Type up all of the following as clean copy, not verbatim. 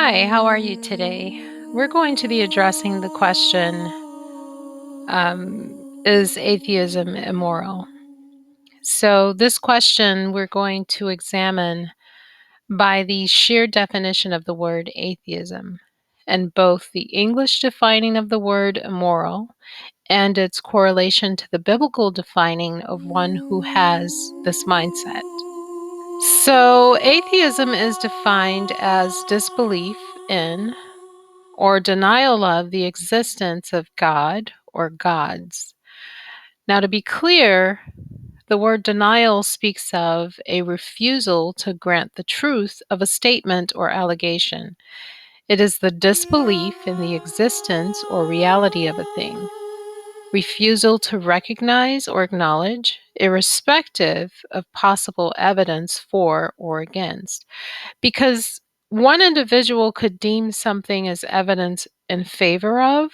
Hi, how are you today? We're going to be addressing the question, is atheism immoral? So this question we're going to examine by the sheer definition of the word atheism, and both the English defining of the word immoral and its correlation to the biblical defining of one who has this mindset. So atheism is defined as disbelief in or denial of the existence of God or gods. Now, to be clear, the word denial speaks of a refusal to grant the truth of a statement or allegation. It is the disbelief in the existence or reality of a thing, refusal to recognize or acknowledge, irrespective of possible evidence for or against. Because one individual could deem something as evidence in favor of,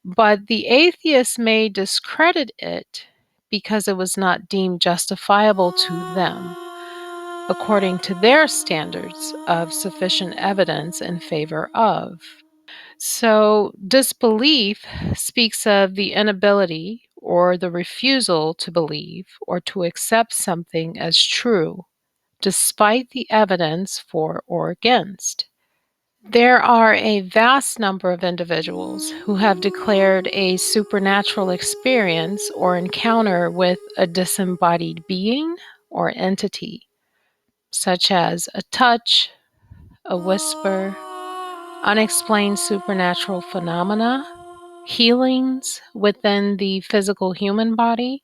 but the atheist may discredit it because it was not deemed justifiable to them, according to their standards of sufficient evidence in favor of. So, disbelief speaks of the inability or the refusal to believe or to accept something as true, despite the evidence for or against. There are a vast number of individuals who have declared a supernatural experience or encounter with a disembodied being or entity, such as a touch, a whisper, unexplained supernatural phenomena, healings within the physical human body,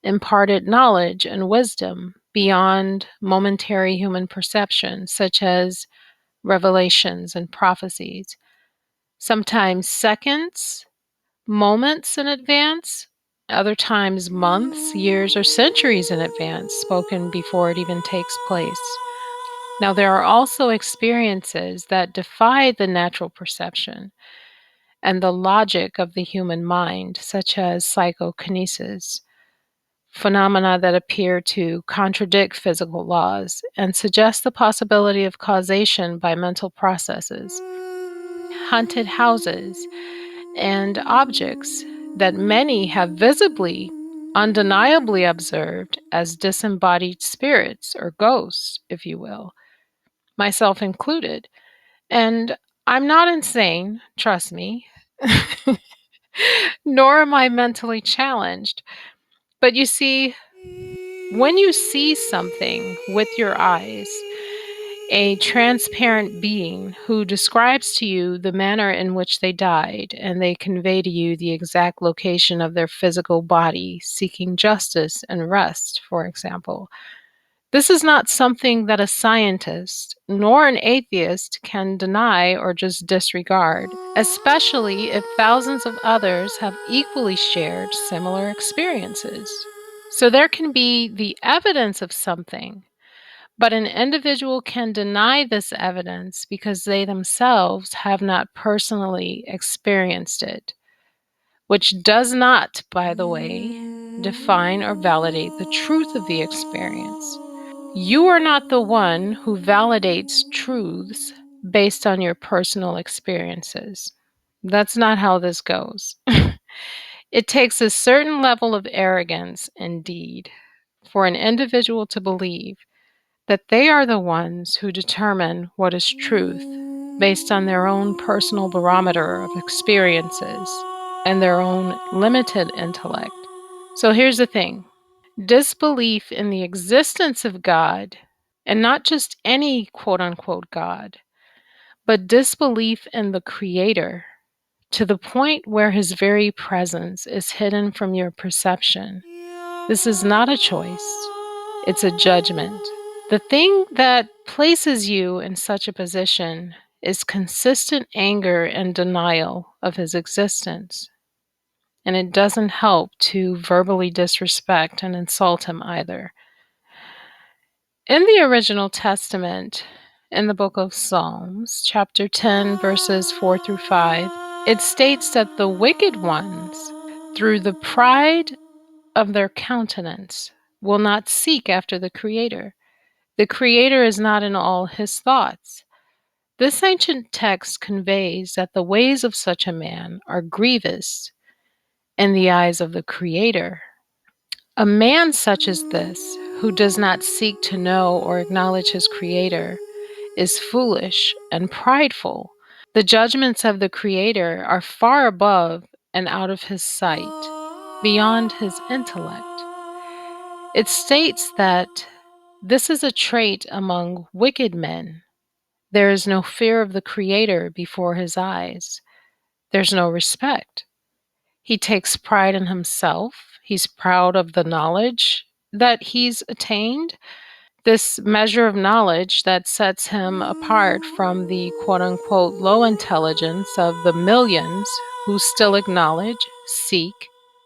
imparted knowledge and wisdom beyond momentary human perception, such as revelations and prophecies, sometimes seconds, moments in advance, other times months, years, or centuries in advance, spoken before it even takes place. Now, there are also experiences that defy the natural perception and the logic of the human mind, such as psychokinesis, phenomena that appear to contradict physical laws and suggest the possibility of causation by mental processes, haunted houses, and objects that many have visibly, undeniably observed as disembodied spirits or ghosts, if you will, myself included. And I'm not insane, trust me, nor am I mentally challenged. But you see, when you see something with your eyes, a transparent being who describes to you the manner in which they died, and they convey to you the exact location of their physical body, seeking justice and rest, for example. This is not something that a scientist nor an atheist can deny or just disregard, especially if thousands of others have equally shared similar experiences. So there can be the evidence of something, but an individual can deny this evidence because they themselves have not personally experienced it, which does not, by the way, define or validate the truth of the experience. You are not the one who validates truths based on your personal experiences. That's not how this goes. It takes a certain level of arrogance, indeed, for an individual to believe that they are the ones who determine what is truth based on their own personal barometer of experiences and their own limited intellect. So here's the thing: disbelief in the existence of God, and not just any quote unquote God, but disbelief in the Creator to the point where his very presence is hidden from your perception. This is not a choice, it's a judgment. The thing that places you in such a position is consistent anger and denial of his existence. And it doesn't help to verbally disrespect and insult him either. In the original Testament, in the book of Psalms, chapter 10, verses 4 through 5, it states that the wicked ones, through the pride of their countenance, will not seek after the Creator. The Creator is not in all his thoughts. This ancient text conveys that the ways of such a man are grievous in the eyes of the Creator. A man such as this, who does not seek to know or acknowledge his Creator, is foolish and prideful. The judgments of the Creator are far above and out of his sight, beyond his intellect. It states that this is a trait among wicked men. There is no fear of the Creator before his eyes. There's no respect. He takes pride in himself. He's proud of the knowledge that he's attained, this measure of knowledge that sets him apart from the quote unquote low intelligence of the millions who still acknowledge, seek,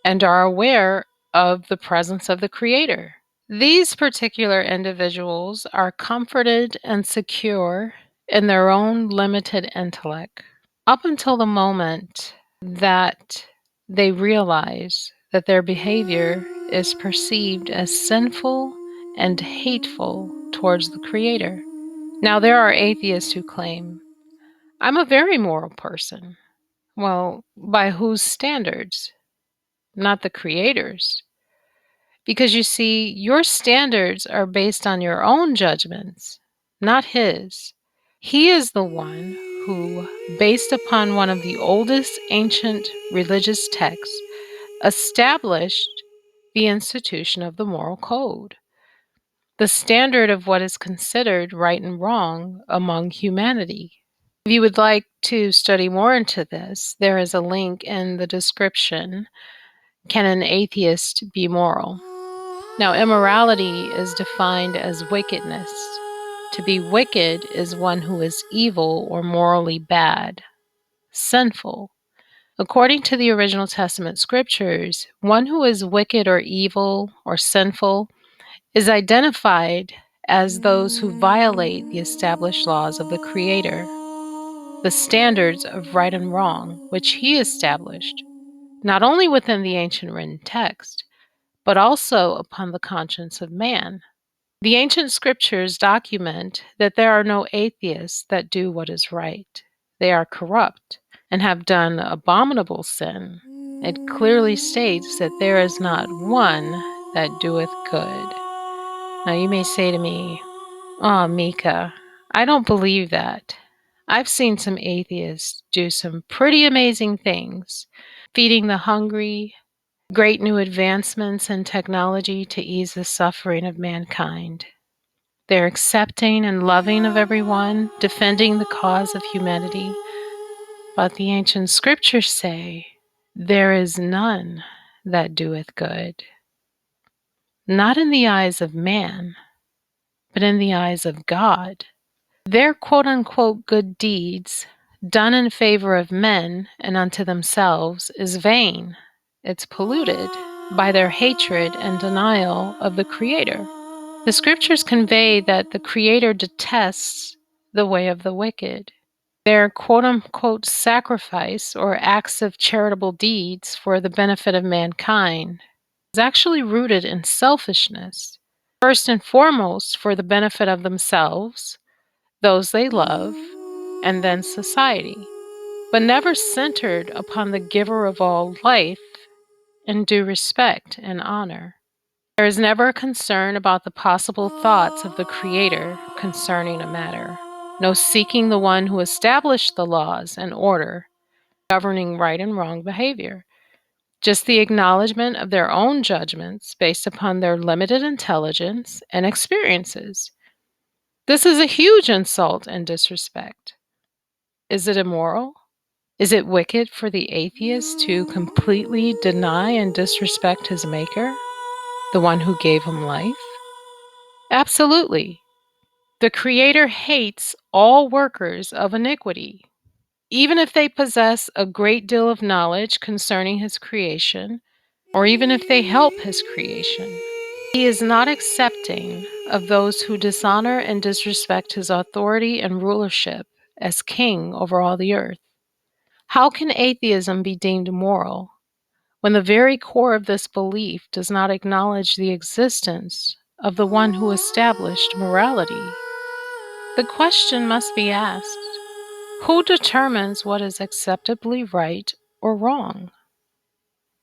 and are aware of the presence of the Creator. These particular individuals are comforted and secure in their own limited intellect up until the moment that they realize that their behavior is perceived as sinful and hateful towards the Creator. Now, there are atheists who claim, I'm a very moral person. Well, by whose standards? Not the Creator's. Because you see, your standards are based on your own judgments, not His. He is the one who, based upon one of the oldest ancient religious texts, established the institution of the moral code, the standard of what is considered right and wrong among humanity. If you would like to study more into this, there is a link in the description. Can an atheist be moral? Now, immorality is defined as wickedness. To be wicked is one who is evil or morally bad, sinful. According to the original Testament scriptures, one who is wicked or evil or sinful is identified as those who violate the established laws of the Creator, the standards of right and wrong, which He established, not only within the ancient written text, but also upon the conscience of man. The ancient scriptures document that there are no atheists that do what is right. They are corrupt and have done abominable sin. It clearly states that there is not one that doeth good. Now you may say to me, "Oh, Meeka, I don't believe that. I've seen some atheists do some pretty amazing things, feeding the hungry, great new advancements in technology to ease the suffering of mankind. They're accepting and loving of everyone, defending the cause of humanity. But the ancient scriptures say, there is none that doeth good. Not in the eyes of man, but in the eyes of God. Their quote unquote good deeds, done in favor of men and unto themselves, is vain. It's polluted by their hatred and denial of the Creator. The scriptures convey that the Creator detests the way of the wicked. Their quote unquote sacrifice or acts of charitable deeds for the benefit of mankind is actually rooted in selfishness, first and foremost for the benefit of themselves, those they love, and then society, but never centered upon the giver of all life in due respect and honor. There is never a concern about the possible thoughts of the Creator concerning a matter. No seeking the one who established the laws and order governing right and wrong behavior. Just the acknowledgement of their own judgments based upon their limited intelligence and experiences. This is a huge insult and disrespect. Is it immoral? Is it wicked for the atheist to completely deny and disrespect his Maker, the one who gave him life? Absolutely. The Creator hates all workers of iniquity, even if they possess a great deal of knowledge concerning His creation, or even if they help His creation. He is not accepting of those who dishonor and disrespect His authority and rulership as King over all the earth. How can atheism be deemed moral when the very core of this belief does not acknowledge the existence of the one who established morality? The question must be asked, who determines what is acceptably right or wrong?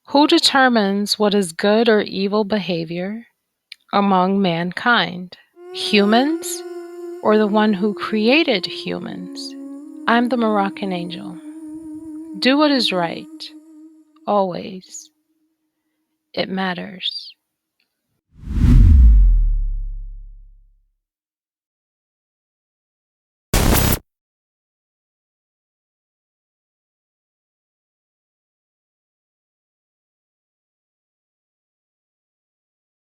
Who determines what is good or evil behavior among mankind? Humans or the one who created humans? I'm the Moroccan angel. Do what is right, always. It matters.